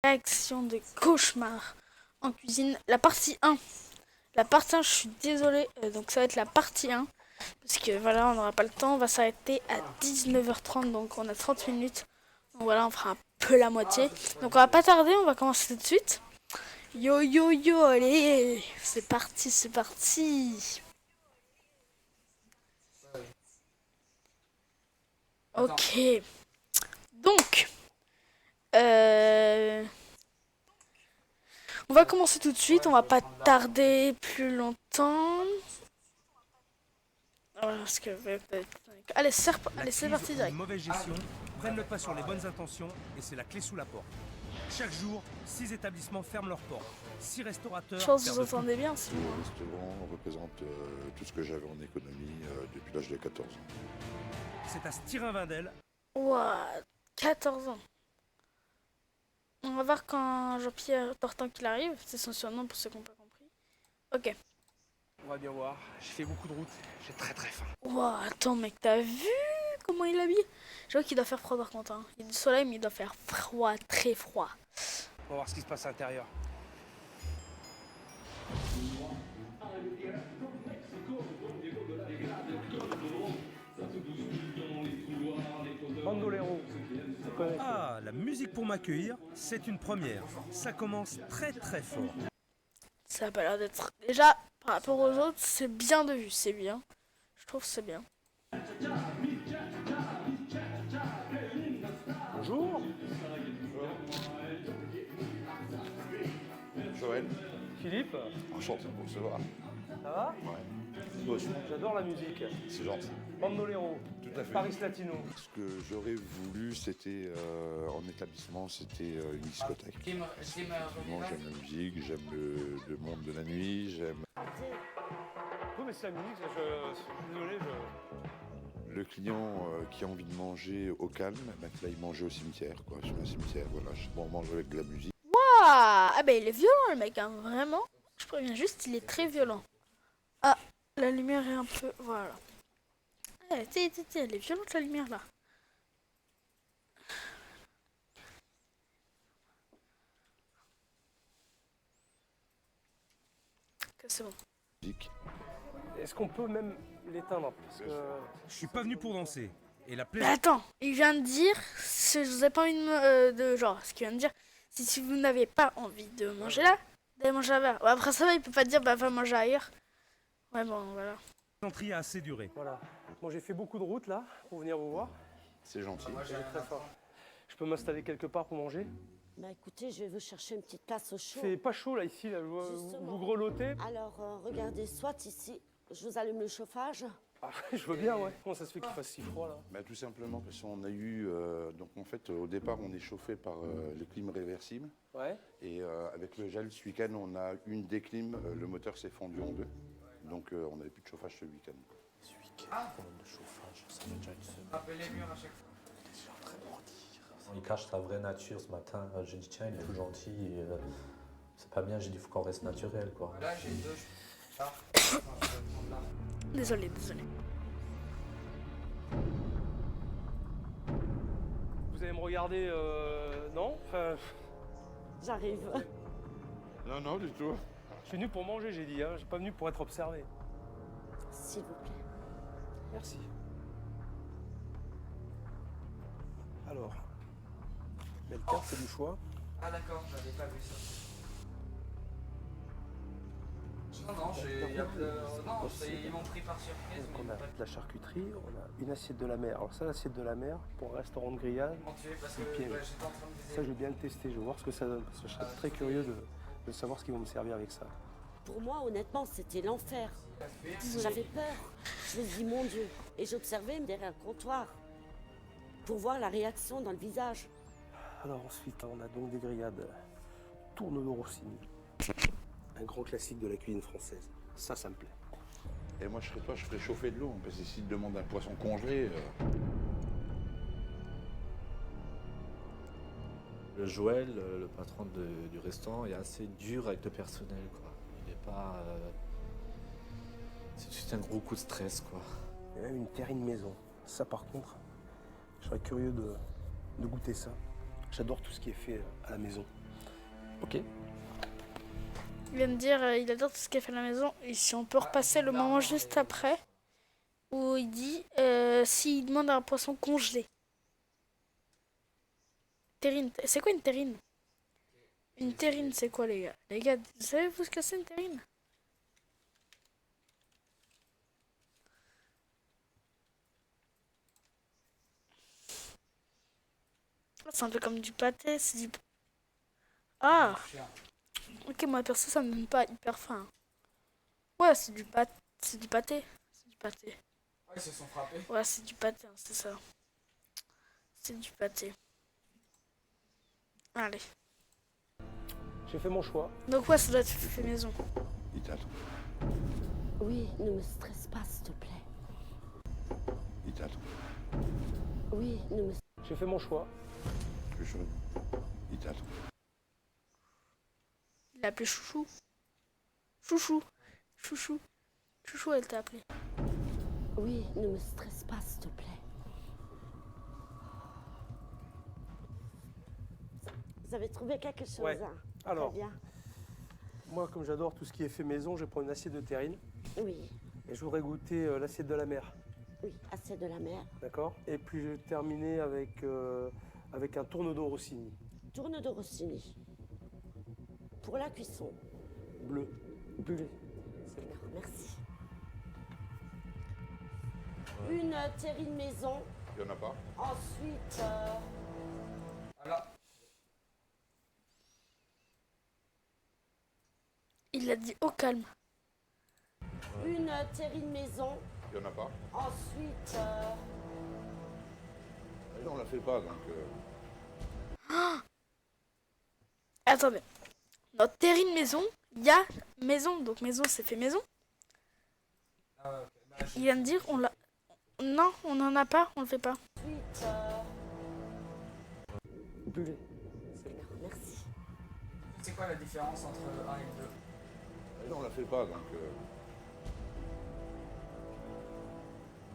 réaction de cauchemar en cuisine. La partie 1. La partie 1, je suis désolée. Donc ça va être la partie 1. Parce que voilà, on n'aura pas le temps. On va s'arrêter à 19h30. Donc on a 30 minutes. Donc voilà, on fera un peu la moitié. Donc on va pas tarder. On va commencer tout de suite. Yo yo yo, allez. C'est parti, c'est parti. Ok. Donc. On va commencer tout de suite, on va pas tarder plus longtemps. Voilà, parce que... Allez, c'est parti Une direct. mauvaise gestion prennent le pas sur les bonnes intentions et c'est la clé sous la porte. Chaque jour, 6 établissements ferment leurs portes. 6 restaurateurs Je pense que vous perdent tout. entendez bien, c'est Le bon. restaurant représente tout ce que j'avais en économie depuis l'âge de 14 ans. C'est à Stirin-Vindel. Ouah, 14 ans. On va voir quand Jean-Pierre Tortan qu'il arrive. C'est son surnom pour ceux qui n'ont pas compris. Ok. On va bien voir. J'ai fait beaucoup de routes. J'ai très très faim. Ouah, attends mec, t'as vu comment il habille? Je vois qu'il doit faire froid par contre. Hein. Il y a du soleil mais il doit faire froid, très froid. On va voir ce qui se passe à l'intérieur. Bandolero. Ah, la musique pour m'accueillir, c'est une première. Ça commence très très fort. Ça a pas l'air d'être... Déjà, par rapport aux autres, c'est bien de vue, c'est bien. Je trouve que c'est bien. Bonjour. Joël, Philippe, enchanté de vous recevoir. ça va? Ouais. Moi aussi. J'adore la musique. C'est gentil. Bandolero. Tout à fait. Paris Latino. Ce que j'aurais voulu, c'était en établissement, c'était une discothèque. Moi, j'aime la musique, j'aime le monde de la nuit, j'aime Oui, mais c'est la musique, je suis désolé. le client qui a envie de manger au calme, ben, qu'il aille manger au cimetière, quoi. Sur un cimetière, voilà, on mange avec de la musique. Ah ben il est violent le mec, hein, vraiment. Je préviens juste, il est très violent. Ah, la lumière est un peu... Voilà. Eh, elle est violente la lumière là. Ok, c'est bon. Musique. Est-ce qu'on peut même l'éteindre? Parce que... Je suis pas venu pour danser. Et la Mais plaie... attends, il vient de dire, je vous ai pas envie de genre, ce qu'il vient de dire, si vous n'avez pas envie de manger là, d'aller manger là-bas. Ouais, après ça va, il peut pas te dire, bah va manger ailleurs. Ouais, bon, voilà. L'entrée a assez duré. Voilà. Bon, j'ai fait beaucoup de routes là pour venir vous voir. C'est gentil. J'ai très fort. Je peux m'installer quelque part pour manger? Bah écoutez, je vais vous chercher une petite place au chaud. C'est pas chaud là ici, là. Justement. Vous grelottez. Alors, regardez, soit ici, je vous allume le chauffage. Ah, je veux bien, ouais. Comment ça se fait qu'il fasse si froid là? Bah, tout simplement parce qu'on a eu, donc en fait au départ on est chauffé par le clim réversible Ouais. et avec le gel ce week-end on a une déclim, le moteur s'est fendu en deux, donc on n'avait plus de chauffage ce week-end. Ce week-end, problème de chauffage, ça fait déjà une semaine. Rappelez les murs à chaque fois. Il est déjà en train de mordir. Il cache sa vraie nature ce matin. J'ai dit tiens, il est tout gentil. Et, c'est pas bien, j'ai dit faut qu'on reste naturel quoi. Là, j'ai deux. Là. Désolé, désolé. Vous allez me regarder, non? Enfin, J'arrive. Non, non, du tout. je suis venu pour manger, j'ai dit. Hein. Je suis pas venu pour être observé. S'il vous plaît. Merci. Alors, belle carte, c'est du choix. Ah, d'accord, j'avais pas vu ça. Non, non, ils m'ont pris par surprise. Donc Mais on a ils m'ont pas de la charcuterie, on a une assiette de la mer. Alors ça, l'assiette de la mer, pour un restaurant de grillade, tué parce que c'est piège. j'étais en train de viser. Ça, je vais bien le tester, je vais voir ce que ça donne. Parce que je serais très curieux de savoir ce qu'ils vont me servir avec ça. Pour moi, honnêtement, c'était l'enfer. J'avais peur. Je me dis, mon Dieu. Et j'observais derrière le comptoir pour voir la réaction dans le visage. Alors ensuite, on a donc des grillades tourneau rossini. Un grand classique de la cuisine française. Ça me plaît. Et moi je serais toi, je ferais chauffer de l'eau, parce que s'ils demandent un poisson congelé... Le Joël, le patron du restaurant, est assez dur avec le personnel quoi. Il est pas. C'est juste un gros coup de stress quoi. Il y a même une terrine maison. Ça par contre, je serais curieux de goûter ça. J'adore tout ce qui est fait à la maison. Ok. Il vient de dire il adore tout ce qu'il a fait à la maison. Et si on peut repasser le moment juste après, où il dit s'il demande un poisson congelé. Terrine. C'est quoi une terrine? Une terrine, c'est quoi, les gars? Les gars, savez-vous ce que c'est une terrine? C'est un peu comme du pâté, c'est du... Ah! Ok, moi perso, ça me donne pas hyper faim. Ouais, c'est du pâté. C'est du pâté. C'est du pâté. Ouais, ils se sont frappés. Ouais, c'est du pâté, hein, c'est ça. C'est du pâté. Allez. J'ai fait mon choix. Donc ouais, ça doit être fait maison. Il t'attend. Oui, ne me stresse pas, s'il te plaît. Il t'attend. Oui, ne me... J'ai fait mon choix. Plus chaud. Il t'attend. Il l'a appelé Chouchou. Chouchou. Chouchou. Chouchou, elle t'a appelé. Oui, ne me stresse pas, s'il te plaît. Vous avez trouvé quelque chose, Ouais. hein? Alors, Très bien. moi, comme j'adore tout ce qui est fait maison, je vais prendre une assiette de terrine. Oui, Et je voudrais goûter l'assiette de la mer. oui, assiette de la mer. D'accord? Et puis je vais terminer avec, avec un tourne-d'eau Rossini. Tourne de Rossini. Pour la cuisson. Bleu. Bleu. C'est bien, merci. Une terrine maison. Il n'y en a pas? Ensuite, Voilà. Il a dit au calme. une terrine maison. Il n'y en a pas? Ensuite, Non, on la fait pas, donc... Attendez. Dans terrine maison, il y a maison. Donc maison, c'est fait maison. Ah ouais, ok. Bah, Il vient de dire on l'a... Non, on n'en a pas, on le fait pas. ensuite, bleu. C'est bien, merci. c'est quoi la différence entre le 1 et le 2? Non, on la fait pas, donc...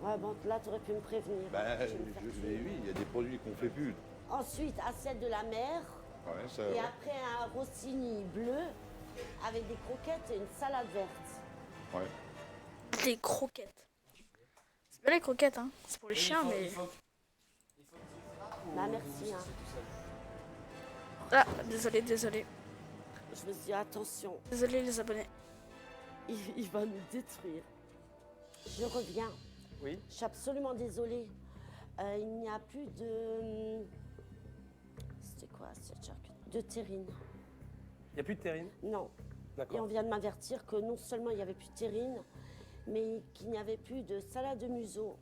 Ouais, bon, là, tu aurais pu me prévenir. Ben, Je vais me faire tuer. oui, il y a des produits qu'on fait plus. Ensuite, assiette de la mer. Ouais, ça... Et ouais. après, un rossini bleu avec des croquettes et une salade verte. Ouais. Des croquettes. C'est pas les croquettes, hein. C'est pour les chiens, mais... Il faut que tu frappes ou Bah, ou merci, c'est hein. tout seul? Ah, désolé, désolé. Je me suis dit, attention, Désolé les abonnés. il va nous détruire. Je reviens. Oui. Je suis absolument désolée. Il n'y a plus de... C'était quoi cette charcuterie? De terrine. Il n'y a plus de terrine? Non. Et on D'accord. vient de m'avertir que non seulement il n'y avait plus de terrine, mais qu'il n'y avait plus de salade de museau,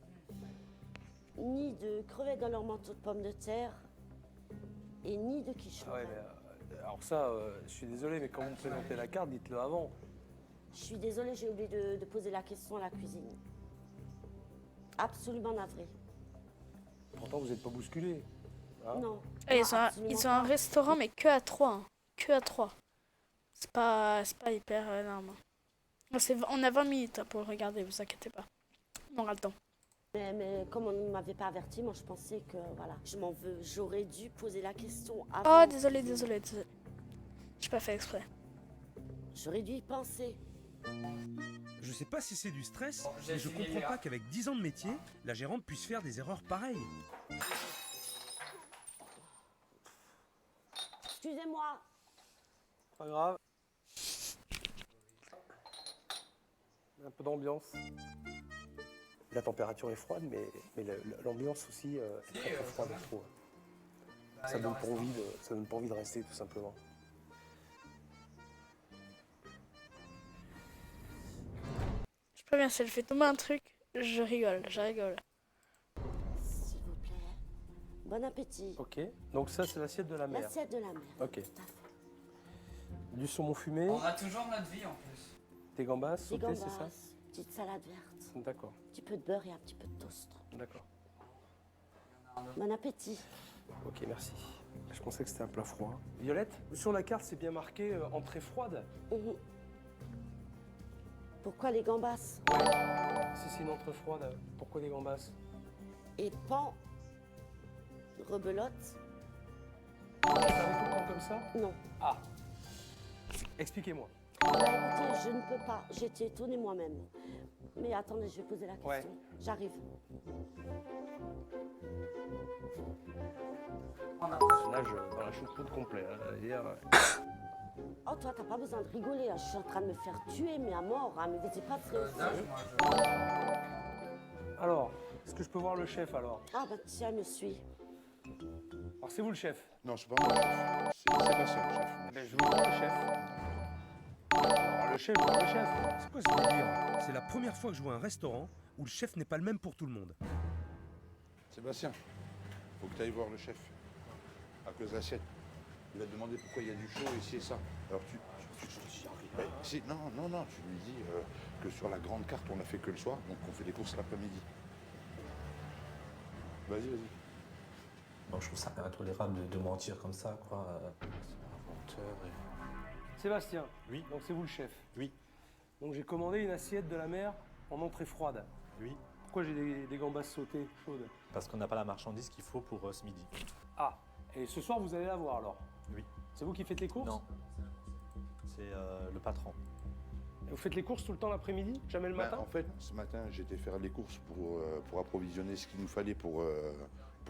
ni de crevettes dans leur manteau de pommes de terre, et ni de quiche. Ah ouais, mais, alors ça, je suis désolé, mais quand vous me présentez la carte, dites-le avant. Je suis désolée, j'ai oublié de poser la question à la cuisine. Absolument navrée. Pourtant, vous n'êtes pas bousculé. Hein? Non. Ah, ils Non, absolument ont un pas. restaurant, mais que à 3. Hein. Que à 3. C'est pas hyper énorme. On a 20 minutes hein, pour le regarder, vous inquiétez pas. On aura le temps. Mais comme on ne m'avait pas averti, moi je pensais que voilà, je m'en veux. J'aurais dû poser la question Oh, avant. désolé. J'ai pas fait exprès. J'aurais dû y penser. Je sais pas si c'est du stress, Bon, j'ai mais je fini, comprends Léa. pas qu'avec 10 ans de métier, la gérante puisse faire des erreurs pareilles. Excusez-moi. Pas grave. Un peu d'ambiance. La température est froide, mais l'ambiance aussi est très très froide, je trouve. Ça donne pas envie de rester, tout simplement. Je sais pas bien si elle fait tomber un truc. Je rigole. S'il vous plaît. Bon appétit. Ok, donc ça, c'est l'assiette de la mer. L'assiette de la mer. Ok. Tout à fait. Du saumon fumé, On a toujours notre vie en plus. des gambas Des sautés, c'est ça? gambas, petite salade verte, D'accord, un petit peu de beurre et un petit peu de toast. d'accord. Bon appétit. Ok, merci. Je pensais que c'était un plat froid. Violette, sur la carte, c'est bien marqué entrée froide. Mhm. Pourquoi les gambas? Si c'est une entrée froide, pourquoi des gambas? Et pan, rebelote? Ça arrive tout le temps comme ça? Non. Ah, Expliquez-moi. Bah, écoutez, je ne peux pas. J'étais étonnée moi-même. Mais attendez, je vais poser la question. Ouais. J'arrive. Personnage dans la choucroute complet. Hein, c'est-à-dire, Oh, toi, t'as pas besoin de rigoler. Là. Je suis en train de me faire tuer, mais à mort. Hein. Mais c'est pas très. Alors, est-ce que je peux voir le chef alors? Ah, bah tiens, me suis. Alors, c'est vous le chef? Non, c'est pas moi le chef. C'est Sébastien le chef. Ben, je veux voir le chef. Alors, le chef, je veux voir le chef. C'est quoi ce délire? C'est la première fois que je vois un restaurant où le chef n'est pas le même pour tout le monde. Sébastien, faut que tu ailles voir le chef. À cause de l'assiette. Il va te demander pourquoi il y a du chaud ici et ça. Alors non, tu lui dis que sur la grande carte, on n'a fait que le soir, donc on fait des courses l'après-midi. Vas-y. Donc je trouve ça intolérable de mentir comme ça, quoi. C'est un menteur et... Sébastien. Oui. Donc, c'est vous le chef? Oui. Donc, j'ai commandé une assiette de la mer en entrée froide. Oui. Pourquoi j'ai des gambas sautées chaudes? Parce qu'on n'a pas la marchandise qu'il faut pour ce midi. Ah, et ce soir, vous allez la voir alors? Oui. C'est vous qui faites les courses? Non. C'est le patron. Et vous faites les courses tout le temps l'après-midi? Jamais le matin? En fait, ce matin, j'étais faire les courses pour approvisionner ce qu'il nous fallait pour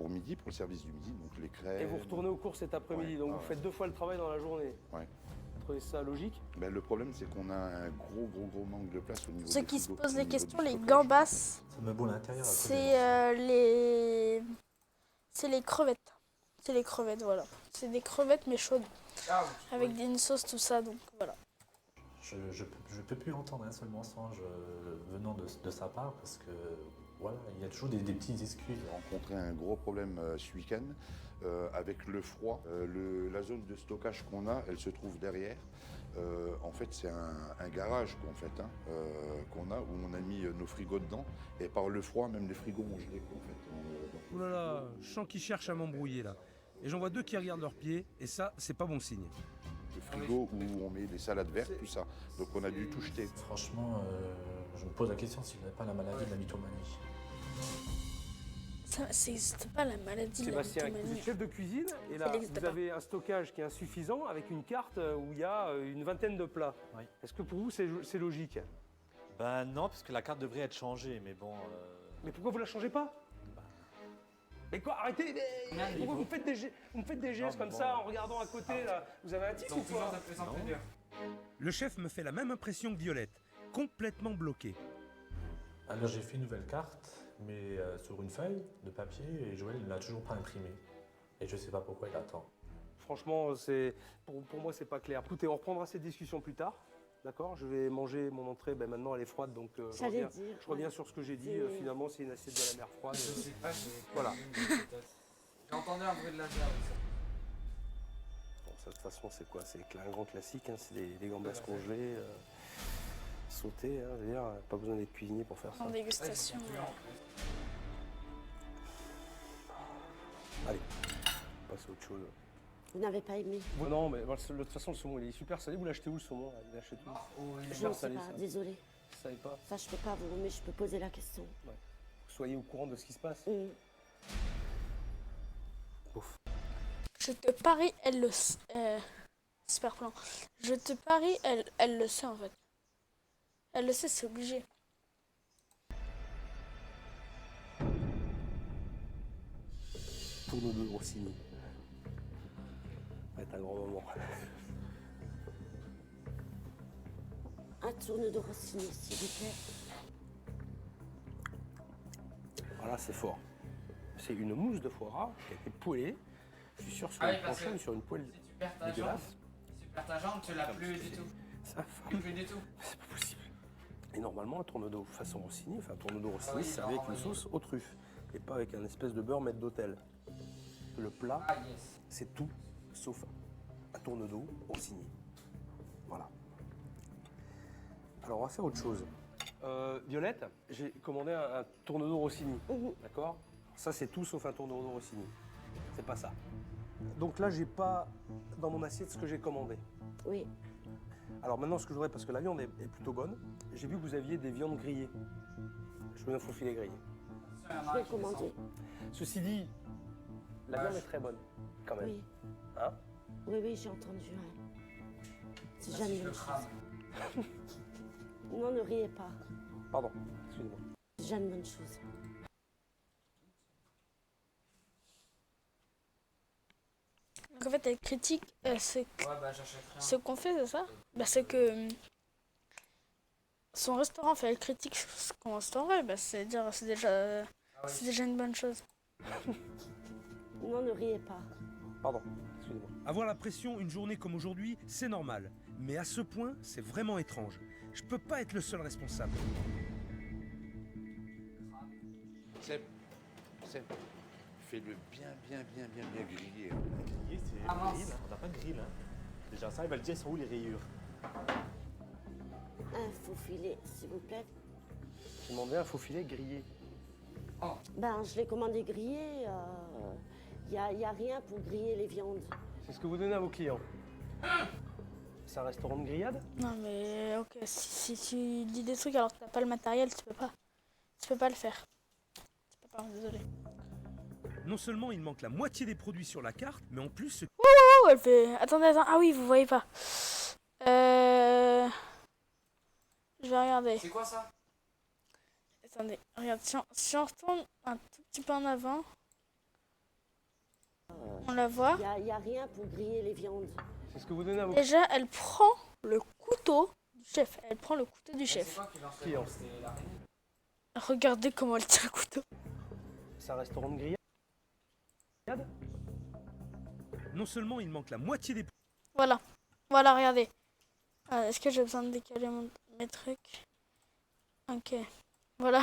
midi, pour le service du midi, donc les crèmes. Et vous retournez aux courses cet après-midi, Ouais, donc ouais, vous faites 2 fois le travail dans la journée. Ouais. Vous trouvez ça logique? Ben, le problème, c'est qu'on a un gros manque de place au niveau Ceux des qui se frigos, posent au les niveau questions, du les stockage. gambas, Ça me boule à l'intérieur. c'est les crevettes. C'est les crevettes, voilà. C'est des crevettes mais chaudes, avec une sauce, tout ça, donc voilà. Je peux plus entendre un seul mensonge venant de sa part parce que voilà, il y a toujours des petites excuses. J'ai rencontré un gros problème ce week-end avec le froid. La zone de stockage qu'on a, elle se trouve derrière. En fait, c'est un garage qu'on a où on a mis nos frigos dedans. Et par le froid, même les frigos ont gelé. En fait, Ouh là là, je sens qu'ils cherchent à m'embrouiller là. Et j'en vois deux qui regardent leurs pieds, et ça, c'est pas bon signe. le frigo où on met des salades vertes, tout ça. Donc on a dû tout jeter. Franchement, je me pose la question si vous n'avez pas la maladie de la mythomanie. Ça n'existe pas la maladie de la Sébastien, vous mythomanie. êtes chef de cuisine et là Ça n'existe vous pas. avez un stockage qui est insuffisant avec une carte où il y a une vingtaine de plats. Oui. Est-ce que pour vous c'est logique? Ben non, parce que la carte devrait être changée, mais bon... Mais pourquoi vous la changez pas? Mais quoi, arrêtez, mais pourquoi vous me faites des gestes mais comme bon, ça en regardant à côté là? Vous avez un tic ou Donc toujours quoi? de plus en plus dur. Le chef me fait la même impression que Violette, complètement bloqué. Alors j'ai fait une nouvelle carte, mais sur une feuille de papier, et Joël ne l'a toujours pas imprimée. Et je sais pas pourquoi il attend. Franchement, pour moi c'est pas clair. Écoutez, on reprendra cette discussion plus tard. D'accord, je vais manger mon entrée, maintenant elle est froide, donc J'allais dire, je reviens ouais. sur ce que j'ai dit. C'est- Finalement, c'est une assiette de la mer froide. Je sais pas, Voilà. J'ai entendu un bruit de laser aussi. Bon, ça, de toute façon, c'est quoi? C'est un grand classique, hein, c'est des gambas congelées, sautées, hein, je veux dire, pas besoin d'être cuisinier pour faire ça. En dégustation. Allez, on passe à autre chose. Vous n'avez pas aimé? Bon, non, mais de toute façon, le saumon, il est super salé. Vous l'achetez où, le saumon là? Vous l'achetez où? Je Super ne sais salé, pas, ça. désolée. Vous savez pas? Ça, je peux pas vous, mais je peux poser la question. Soyez au courant de ce qui se passe. Je te parie, elle le sait. Super plan. Je te parie, elle le sait en fait. Elle le sait, c'est obligé. Tourneau de Rossini. Ça va être un grand moment. Un tourne de Rossini, s'il vous plaît. Voilà, c'est fort. C'est une mousse de foie gras qui a été poêlée. Je suis sûr sur Ah une oui, parce planchette, que sur une poêle Si tu perds ta jambe, dégueulasse. si tu perds ta jambe, tu l'as plus du tout. Ça, Plus du tout. c'est pas possible. Et normalement, un tourneau d'eau façon Rossini, enfin un tourneau d'eau Rossini, oui, c'est non, avec oui. une sauce aux truffes. Et pas avec un espèce de beurre maître d'hôtel. Le plat, Ah yes. c'est tout sauf un tourneau d'eau Rossini. Voilà. Alors on va faire autre chose. Violette, j'ai commandé un tourneau d'eau Rossini. D'accord? Ça c'est tout sauf un tourneau d'eau Rossini. C'est pas ça. Donc là j'ai pas dans mon assiette ce que j'ai commandé. Oui. Alors maintenant ce que je voudrais, parce que la viande est plutôt bonne, j'ai vu que vous aviez des viandes grillées. Je veux un faux filet grillé. Je vais commander. Ceci dit, la viande est très bonne quand même. Oui. Hein? Oui, j'ai entendu. Ouais. C'est jamais une bonne chose. Non, ne riez pas. Pardon, excusez-moi. C'est jamais une bonne chose. Donc en fait, elle critique Ouais, bah j'achète rien. ce qu'on fait, c'est ça? Bah, c'est que son restaurant fait, elle critique ce qu'on restaurait, bah, c'est dire, c'est déjà une bonne chose. Non, ne riez pas. Pardon, excusez-moi. Avoir la pression une journée comme aujourd'hui, c'est normal. Mais à ce point, c'est vraiment étrange. Je peux pas être le seul responsable. Seb, fais-le bien griller. Griller, c'est Ah, mince. grill. On n'a pas de grill. Hein. Déjà, ça, il va le dire, sont où les rayures? Un faux filet, s'il vous plaît. J'ai demandé un faux filet grillé. Ben, je l'ai commandé grillé. Il n'y a rien pour griller les viandes. C'est ce que vous donnez à vos clients. C'est un restaurant de grillade? Non mais ok, si tu dis des trucs alors que t'as pas le matériel, tu peux pas. Tu peux pas le faire. Tu peux pas, désolé. Non seulement il manque la moitié des produits sur la carte, mais en plus ce Oh, elle fait... Attendez, ah oui, vous voyez pas. Je vais regarder. C'est quoi ça? Attendez, regarde, si on retourne un tout petit peu en avant, on la voit. Il n'y a rien pour griller les viandes. C'est ce que vous donnez à vos Déjà, elle prend le couteau du chef. Elle prend le couteau du C'est chef. quoi qui lance le Client. C'était l'araignée. Regardez comment elle tient le couteau. C'est un restaurant de grillade? non seulement il manque la moitié des Voilà, voilà, regardez. Est-ce que j'ai besoin de décaler mes trucs? Ok, voilà.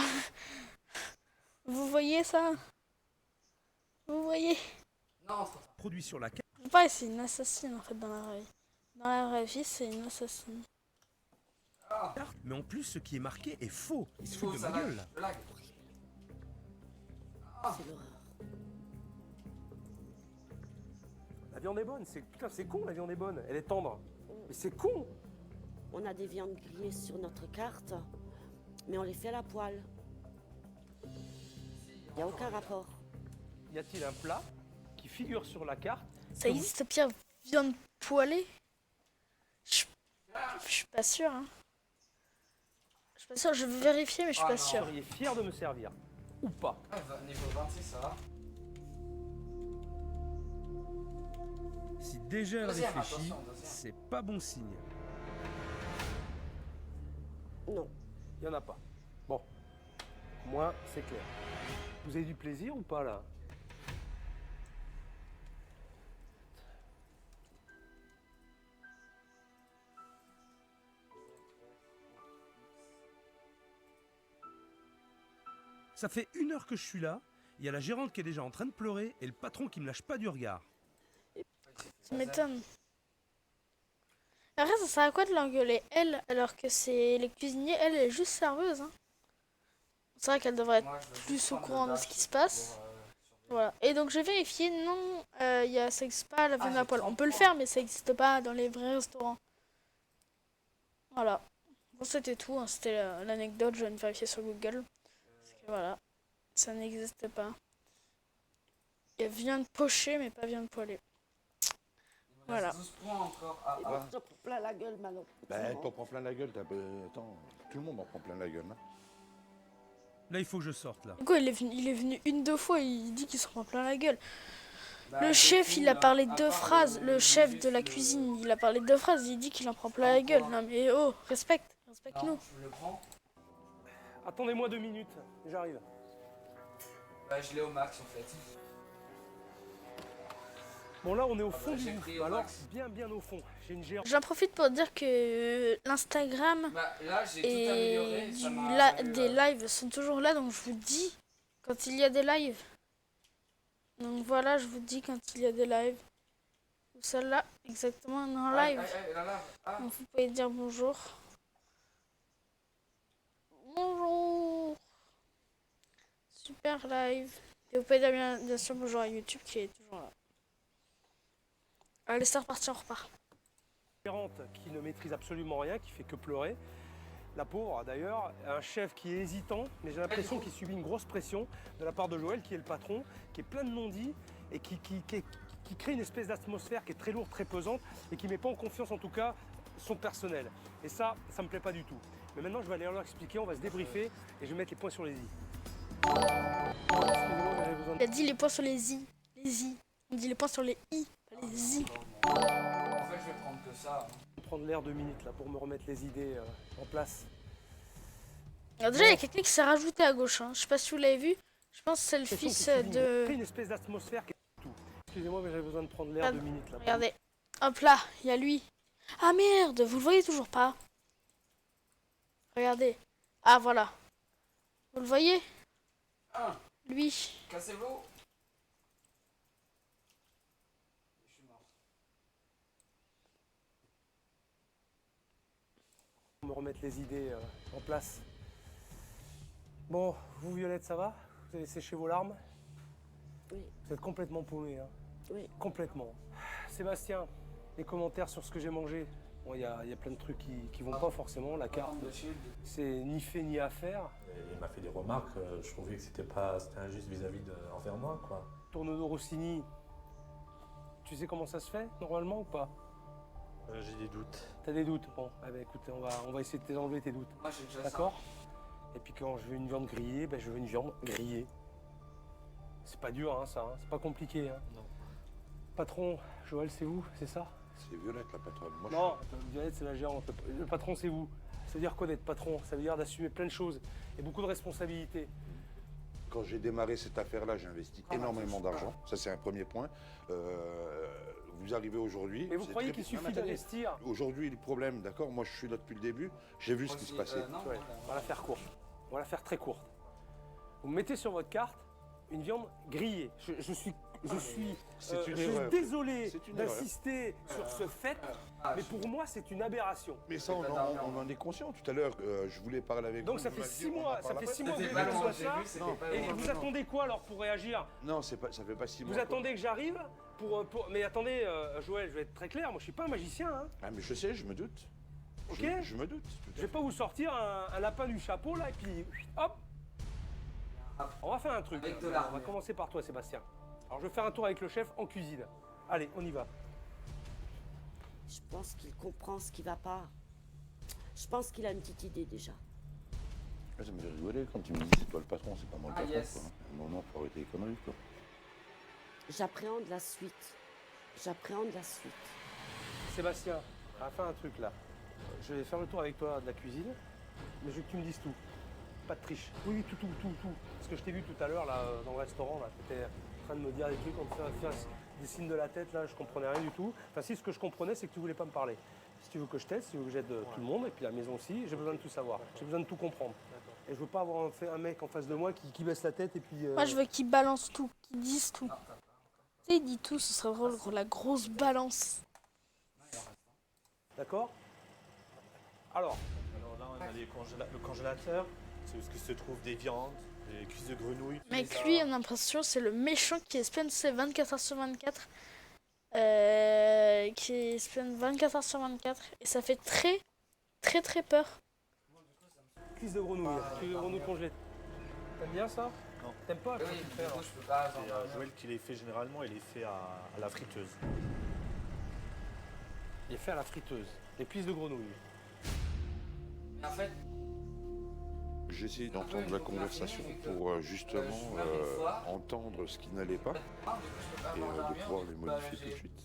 Vous voyez ça? Vous voyez? Non, c'est pas ça. produits sur la carte, Je sais pas, c'est une assassine en fait dans la vraie vie. Dans la vraie vie, c'est une assassine. mais en plus ce qui est marqué est faux. Il se Faut, fout de ça ma lag. gueule là. Je lag. C'est l'horreur. La viande est bonne, putain, c'est con, la viande est bonne. Elle est tendre. Mais c'est con. On a des viandes grillées sur notre carte, mais on les fait à la poêle. Il n'y a aucun rapport. Y a-t-il un plat qui figure sur la carte? Ça existe pire viande poêlée? Je suis pas sûre. Hein. Je suis pas sûre, je vais vérifier, mais je suis Ah pas non. sûre. Vous seriez fier de me servir? Ou pas? Ah, niveau 26, ça va. Si déjà elle Deuxième, réfléchit, attention, deuxième. c'est pas bon signe. Non. Il n'y en a pas. Bon, moi, c'est clair. Vous avez du plaisir ou pas, là? Ça fait 1 heure que je suis là, il y a la gérante qui est déjà en train de pleurer et le patron qui me lâche pas du regard. Ça m'étonne. Après, ça sert à quoi de l'engueuler, elle, alors que c'est les cuisiniers, elle est juste serveuse. Hein. C'est vrai qu'elle devrait être Moi, je veux plus juste au prendre courant le de dash ce qui se passe. pour, Voilà. Et donc j'ai vérifié, non, ça n'existe pas la viande à j'ai poêle. On 30 peut le points. faire, mais ça n'existe pas dans les vrais restaurants. Voilà. Bon, c'était tout, hein. C'était l'anecdote, je viens de vérifier sur Google. Parce que voilà, ça n'existe pas. Il y a viande pochée, mais pas viande poêlée. Il me reste Voilà. 12 points encore. Ah, Et ah. donc, je prends plein la gueule, Manon. Ben, t'en prends plein la gueule. Attends, tout le monde en prend plein la gueule. Hein. Là il faut que je sorte là. Du coup, il est venu 1-2 fois, il dit qu'il se prend plein la gueule. Bah, Le du chef, coup, il a là, parlé à 2 part phrases. Le chef de la le- cuisine, il a parlé 2 phrases. Il dit qu'il en prend plein la gueule. Non mais oh, respecte-nous. Non, je le prends. Attendez-moi 2 minutes, j'arrive. Bah, je l'ai au max en fait. Bon, là, on est au Ah fond bah, du j'ai bout. pris au Alors, max. bien au fond. J'ai une gérante. J'en profite pour dire que l'Instagram Bah, là, j'ai tout amélioré. et Ça m'a valu, des lives sont toujours là, donc je vous dis quand il y a des lives. Donc voilà, je vous dis quand il y a des lives. Ou celle-là, exactement, on est en live. Là, ah. Donc vous pouvez dire bonjour. Bonjour. Super live. Et vous pouvez dire bien sûr bonjour à YouTube qui est toujours là. Allez, c'est reparti, on repart. Gérante qui ne maîtrise absolument rien, qui fait que pleurer. La pauvre, d'ailleurs, un chef qui est hésitant, mais j'ai l'impression qu'il subit une grosse pression de la part de Joël, qui est le patron, qui est plein de non-dits et qui crée une espèce d'atmosphère qui est très lourde, très pesante et qui ne met pas en confiance, en tout cas, sont personnels. Et ça me plaît pas du tout. Mais maintenant, je vais aller leur expliquer, on va se débriefer et je vais mettre les points sur les i. Excusez-moi, mais j'avais besoin Il a dit les points sur les i. Les i. On dit les points sur les i, pas les i. En fait, je vais prendre que ça. de prendre l'air 2 minutes là pour me remettre les idées en place. Alors déjà, il y a quelqu'un qui s'est rajouté à gauche. Hein. Je sais pas si vous l'avez vu. Je pense que c'est le fils de... Une espèce d'atmosphère qui est tout. Excusez-moi, mais j'avais besoin de prendre l'air 2 minutes là. Regardez. Hop là, il y a lui. Ah merde, vous le voyez toujours pas. Regardez. Ah voilà. Vous le voyez? Ah, Lui. cassez-vous. Je suis mort. Pour me remettre les idées en place. Bon, vous Violette, ça va? Vous avez séché vos larmes? Oui. Vous êtes complètement paumé, hein? Oui. Complètement. Sébastien, les commentaires sur ce que j'ai mangé. Bon, il y a plein de trucs qui vont pas forcément. La carte, c'est ni fait ni à faire. Et il m'a fait des remarques, je trouvais que c'était injuste vis-à-vis envers moi, quoi. Tourneau Rossini, tu sais comment ça se fait normalement ou pas? J'ai des doutes. T'as des doutes? Bon, eh ben, écoute, on va essayer de t'enlever tes doutes. Moi, j'ai déjà ça. D'accord? Et puis quand je veux une viande grillée, ben, je veux une viande grillée. C'est pas dur, hein, ça, hein, c'est pas compliqué. Hein. Non. Patron, Joël, c'est vous, c'est ça? C'est Violette la patronne. Moi, Non, Violette, c'est la gérante. Le patron, c'est vous. Ça veut dire quoi d'être patron? Ça veut dire d'assumer plein de choses et beaucoup de responsabilités. Quand j'ai démarré cette affaire-là, j'ai investi énormément d'argent. Ça, c'est un premier point. Vous arrivez aujourd'hui. Mais vous c'est croyez très qu'il bien. suffit Non, mais attendez. d'investir? Aujourd'hui, le problème, d'accord, moi je suis là depuis le début, j'ai vu ce qui se passait. Non, Ouais, on va la faire courte. On va la faire très courte. Vous mettez sur votre carte une viande grillée. Je suis C'est une erreur. désolé C'est une erreur. d'insister sur ce fait, mais pour moi, c'est une aberration. Mais ça, on en est conscient. Tout à l'heure, je voulais parler avec Donc vous. ça vous fait m'avez 6 dit, on en mois, ça parle fait après. 6 mois que C'était vous pas avez long, besoin de j'ai ça. vu, c'était Non. pas Et long, vous non. attendez quoi alors pour réagir? Non, ça fait pas 6 mois. Vous attendez que j'arrive pour... Mais attendez, Joël, je vais être très clair, moi je suis pas un magicien. Hein. Ah, mais je sais, je me doute. Ok. Je me doute. tout à Je vais pas vous sortir un lapin du chapeau là et puis hop. On va faire un truc. Avec de On l'arme. va commencer par toi, Sébastien. Alors je vais faire un tour avec le chef en cuisine. Allez, on y va. Je pense qu'il comprend ce qui va pas. Je pense qu'il a une petite idée déjà. fait. Ça me fait rigoler quand tu me dis c'est toi le patron, c'est pas moi le Ah, patron. yes. Quoi. À un moment, faut arrêter les conneries. Quoi. J'appréhende la suite. J'appréhende la suite. Sébastien, on va faire un truc là. Je vais faire le tour avec toi de la cuisine, mais je veux que tu me dises tout. Pas de triche. Oui, tout. Parce que je t'ai vu tout à l'heure là dans le restaurant, là, tu étais en train de me dire des trucs, on me fait des signes de la tête, là, je comprenais rien du tout. Enfin si, ce que je comprenais, c'est que tu voulais pas me parler. Si tu veux que je t'aide, si tu veux que j'aide tout le monde, et puis la maison aussi, j'ai besoin de tout savoir. J'ai besoin de tout comprendre. Et je veux pas avoir un mec en face de moi qui baisse la tête et puis... Moi, je veux qu'il balance tout, qu'il dise tout. Tu sais, il dit tout, ce serait drôle, la grosse balance. D'accord? Alors, Alors là, on a le congélateur, c'est où il se trouve des viandes, des cuisses de grenouilles. Mec, lui, on a l'impression c'est le méchant qui espionne, c'est 24 h sur 24. Qui espionne 24 h sur 24. Et ça fait très peur. cuisse de grenouille, cuisse de grenouille congelée. T'aimes bien ça? Non. T'aimes pas? Oui, Qu'est-ce que tu du fais, alors coup, je peux pas. C'est Joël qui les fait généralement, il les fait à la friteuse. Il est fait à la friteuse. Les cuisses de grenouille. Mais en fait, J'ai essayé d'entendre la conversation pour justement entendre ce qui n'allait pas et de pouvoir les modifier tout de suite.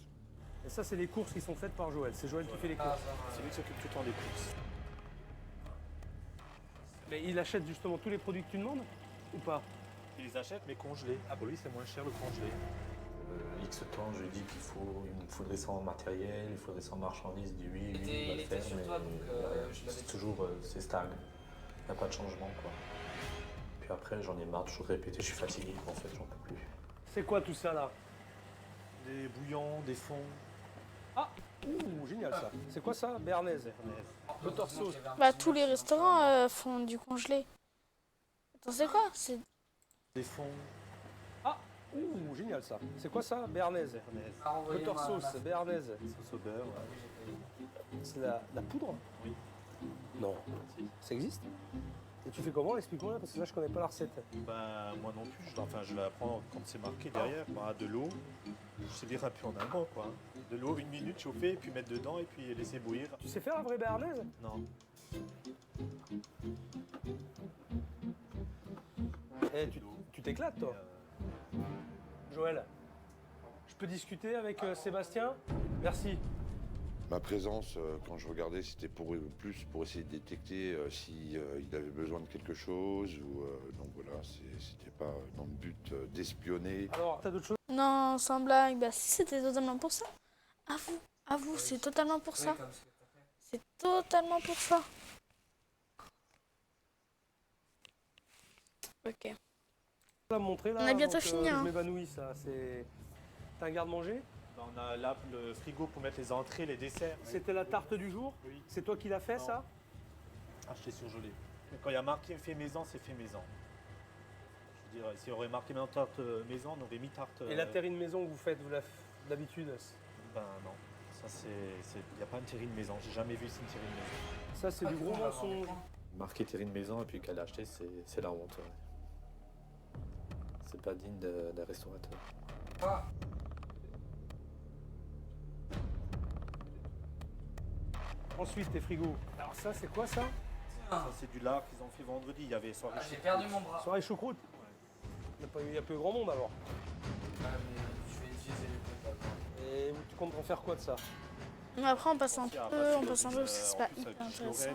Et ça, c'est les courses qui sont faites par Joël. C'est Joël qui fait les courses. C'est lui qui s'occupe tout le temps des courses. Mais il achète justement tous les produits que tu demandes? Ou pas? Il les achète, mais congelés. Ah, pour lui, c'est moins cher le congelé. X temps, je lui dis il me faudrait ça en matériel, il faudrait ça en marchandises, il dit oui, il il va le était faire, sur mais toi, donc je l'avais c'est toujours, c'est stagne. Il n'y a pas de changement, quoi. Puis après, j'en ai marre de toujours répéter, je suis fatigué, en fait, j'en peux plus. C'est quoi tout ça là? Des bouillons, des fonds. Ah! Ouh, génial ça. C'est quoi ça? Béarnaise. Butter sauce. Bah, tous les restaurants font du congelé. Attends, c'est quoi? C'est Des fonds. Ah! Ouh, génial ça. C'est quoi ça? Béarnaise. Butter sauce, béarnaise. Sauce au beurre. Ouais. C'est la poudre? Oui. Non. Ça existe? Et tu fais comment? Explique-moi, parce que là, je connais pas la recette. Ben, moi non plus, je la prends comme c'est marqué derrière, bah, de l'eau. Je sais dire un peu en allemand, quoi. Hein. De l'eau, 1 minute chauffer, puis mettre dedans et puis laisser bouillir. Tu sais faire un vrai béarnaise? Non. Eh, tu t'éclates, toi. Joël, je peux discuter avec Sébastien? Merci. Ma présence, quand je regardais, c'était plus pour essayer de détecter s'il avait besoin de quelque chose. Donc voilà, c'était pas dans le but d'espionner. Alors, t'as d'autres choses? Non, sans blague, bah si c'était totalement pour ça. À vous, c'est totalement pour ça. C'est totalement pour ça. Ok. On va me montrer là. On a bientôt avant que fini, hein. Je m'évanouis, ça. T'as un garde-manger? Ben, on a là le frigo pour mettre les entrées, les desserts. C'était la tarte du jour? Oui. C'est toi qui l'as fait, Non. ça? Acheté surgelé. Quand il y a marqué fait maison, c'est fait maison. Je veux dire, s'il y aurait marqué maintenant tarte maison, on aurait mis tarte. Et la terrine maison que vous faites, d'habitude? Ben non. Ça, il n'y a pas une terrine maison. J'ai jamais vu une terrine maison. Ça, c'est du gros mensonge. Marqué terrine maison et puis qu'elle a acheté, c'est la honte. Ouais. C'est pas digne d'un restaurateur. Ensuite, tes frigos. Alors ça, c'est quoi ça? Ça, c'est du lard qu'ils ont fait vendredi. Il y avait soirée. J'ai perdu mon bras. Soirée choucroute. Il y a peu grand monde alors. Je vais utiliser le code. Et tu comptes en faire quoi de ça? Mais après, on passe un peu, parce que c'est pas hyper intéressant.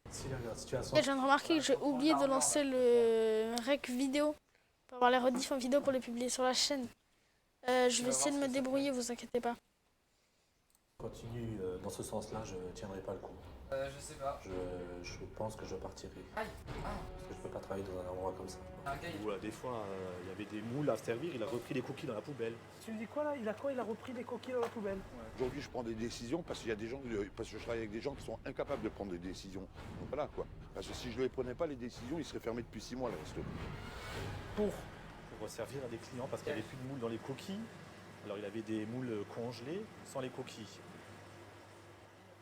Si la situation. Et je viens de remarquer que j'ai oublié de lancer le rec vidéo pour avoir les rediffs en vidéo pour les publier sur la chaîne. Je vais essayer de me débrouiller, vous inquiétez pas. Continue dans ce sens-là, je tiendrai pas le coup. Je sais pas. Je pense que je partirai. Aïe. Parce que je peux pas travailler dans un endroit comme ça. Un gars, il- Ou des fois, il y avait des moules à servir. Il a repris les cookies dans la poubelle. Tu me dis quoi là? Il a quoi? Il a repris des coquilles dans la poubelle. Aujourd'hui, je prends des décisions parce qu'il y a des gens, parce que je travaille avec des gens qui sont incapables de prendre des décisions. Donc voilà quoi. Parce que si je ne les prenais pas les décisions, ils seraient fermés depuis 6 mois le resto. Pour servir à des clients parce qu'il n'y avait plus de moules dans les coquilles. Alors il avait des moules congelés sans les coquilles.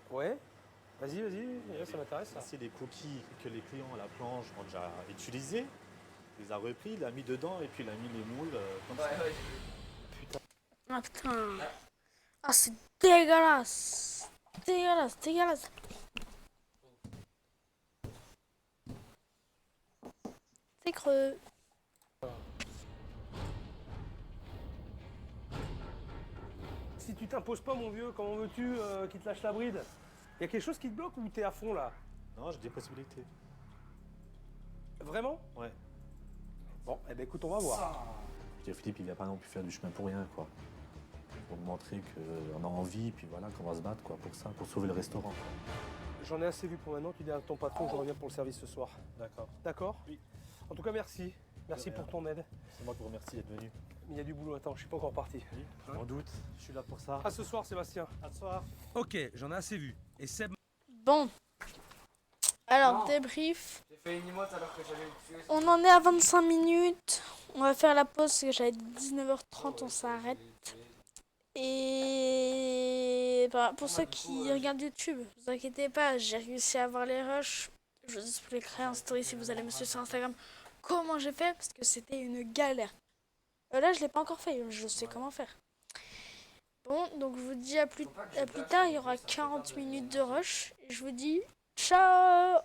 Ouais. Vas-y, ouais, ça m'intéresse ça. Ça, c'est des coquilles que les clients à la planche ont déjà utilisées. Il les a repris, il a mis dedans et puis il a mis les moules comme ça. Ouais, Ah putain. Ah, c'est dégueulasse. Dégueulasse. C'est creux. Si tu t'imposes pas, mon vieux, comment veux-tu qu'il te lâche la bride? Il y a quelque chose qui te bloque ou t'es à fond là? Non, j'ai des possibilités. Vraiment? Ouais. Bon, eh ben écoute, on va voir. Je veux dire, Philippe, il vient pas non plus faire du chemin pour rien, quoi. Pour montrer qu'on a envie, puis voilà, qu'on va se battre, quoi, pour ça, pour sauver le restaurant. J'en ai assez vu pour maintenant. Tu dis à ton patron que je reviens pour le service ce soir. D'accord. D'accord? Oui. En tout cas, merci. Merci De pour rien. ton aide. C'est moi qui vous remercie d'être venu. Mais il y a du boulot. Attends, je suis pas encore parti. Oui, sans doute. Je suis là pour ça. À ce soir, Sébastien. À ce soir. Ok, j'en ai assez vu. Et Seb... Bon. Alors, Non. débrief. J'ai fait une emote alors que j'allais le tuer. On en est à 25 minutes. On va faire la pause parce que j'avais dit 19h30, on s'arrête. Et bah, pour ceux qui regardent YouTube, vous inquiétez pas, j'ai réussi à avoir les rushs. Je vous expliquerai en story si vous allez me suivre sur Instagram comment j'ai fait parce que c'était une galère. Là, je l'ai pas encore fait, je sais comment faire. Bon, donc je vous dis à plus tard, il y aura 40 minutes de rush. Et je vous dis ciao!